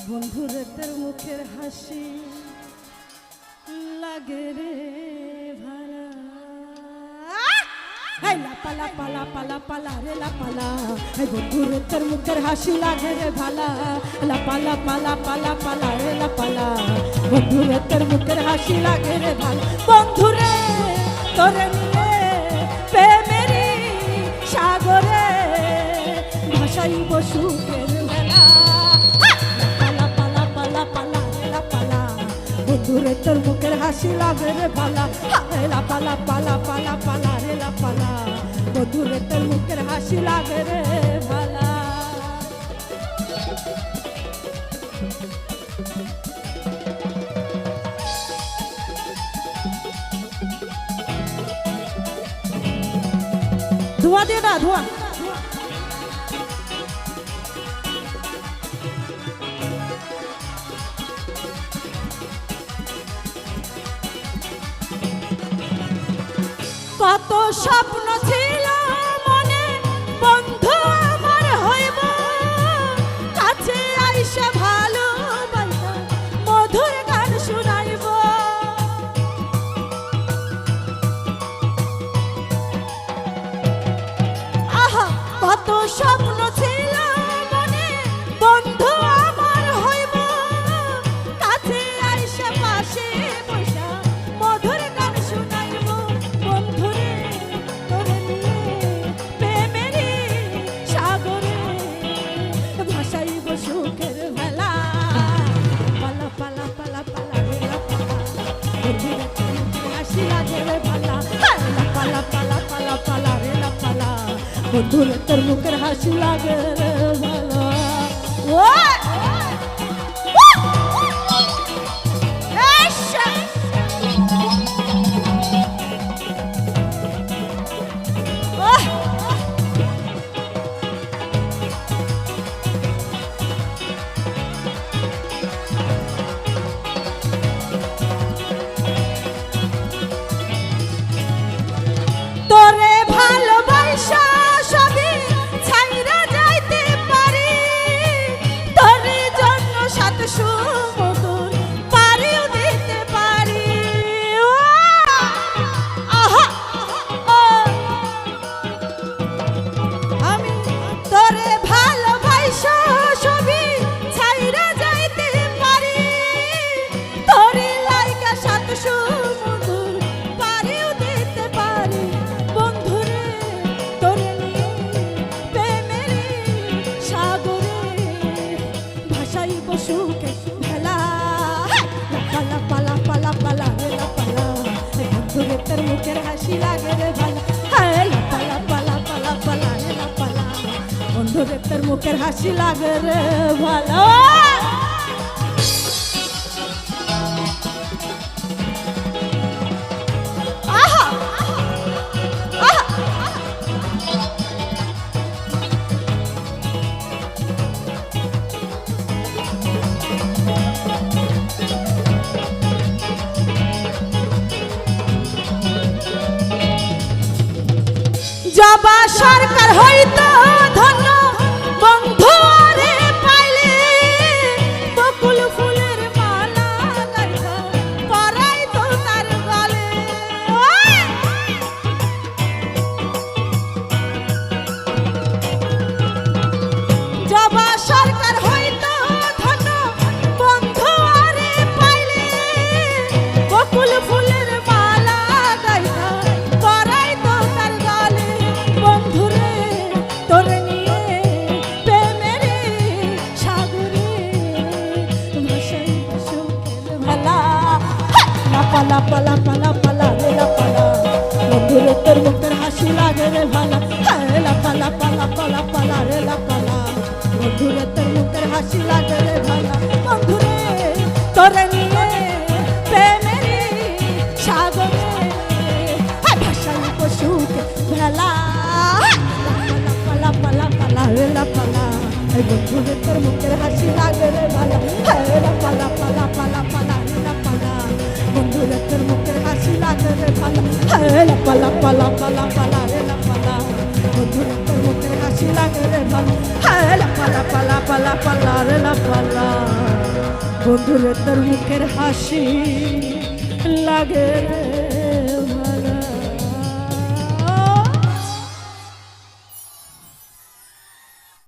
বন্ধুরে তোর মুখের হাসি লাগে রে ভালা। এই লাপালা পালা পালা পালা রে লাপালা, এই বন্ধুরে তোর মুখের হাসি লাগে রে ভালা। লাপালা পালা পালা পালা রে লাপালা, বন্ধুরে তোর মুখের হাসি লাগে রে ভালা। বন্ধুরে তোরে নিয়ে প্রেমেরই সাগরে ভাসাইব সুখের মেলা। বন্ধুরে তোর মুখের হাসি লাগে রে ভালা। লাপালা পালা পালা পালা রে লাপালা, বন্ধুরে তোর মুখের হাসি লাগে রে ভালা। ধোঁয়া দিয়ে না ধোঁয়া। কত স্বপ্ন ছিল মনে বন্ধু আমার হইব, কাছে আইসা ভালোবাসা মধুর গান শুনাইব। আহা কত স্বপ্ন ছিল মনে বন্ধু আমার হইব, কাছে আইসা পাশে বসা মধুর গান শুনাইব। বন্ধুরে তোরে নিয়ে প্রেমেরই সাগরে ভাসাইব সুখের মেলা। পালা পালা পালা পালা রে লাপালা, বন্ধুরে তোর মুখের হাসি লাগে রে ভালা। পালা পালা পালা পালা রে লাপালা, বন্ধুরে তোর মুখের হাসি লাগে রে ভালা। তোরে ভালোবাসা সবই ছাইরা যাইতে পারি, তোর জন্য সাত সমুদ্র পাড়িও দিতে পারি। আহা আমি তোরে ভালোবাসা সবই ছাইরা যাইতে পারি, তোর লাইগা সাত সমুদ্র পাড়িও দিতে পারি। বন্ধুরে তোরে নিয়ে প্রেমেরই সাগরে ভাসাইব সুখের মেলা। লাপালা পালা পালা পালা রে লাপালা, বন্ধুরে তোর মুখের হাসি লাগে রে ভালা। লাপালা পালা পালা পালা রে লাপালা, বন্ধুরে তোর মুখের হাসি লাগে রে ভালা। জবা সরকার হইতো ধন্য বন্ধু রে পাইলে, বকুল ফুলের মালা গাইতো পরাইতো তার গলে। জবা সরকার হইতো ধন্য বন্ধু রে পাইলে, বকুল ফুলের মালা গাইতো পরাইতো তার গলে। বন্ধুরে তোরে নিয়ে প্রেমেরই সাগরে ভাসাইব সুখের মেলা। লাপালা পালা পালা পালা রে লাপালা, বন্ধুরে তোর মুখের হাসি লাগে রে ভালা। লাপালা পালা পালা পালা রে লাপালা, বন্ধুরে তোর মুখের হাসি লাগে রে ভালা। বন্ধুরে তোরে নিয়ে প্রেমেরই সাগরে ভাসাইব সুখের মেলা। লাপালা পালা পালা রে লাপালা, বন্ধুরে তোর মুখের হাসি লাগে রে ভালা। লাপালা পালা পালা পালা রে লাপালা, বন্ধুরে তোর মুখের হাসি লাগে রে ভালা। লাপালা পালা পালা পালা রে লাপালা, বন্ধুরে তোর মুখের হাসি লাগে রে ভালা। লাপালা পালা পালা পালা রে লাপালা। বন্ধুরে তোর মুখের হাসি লাগে রে।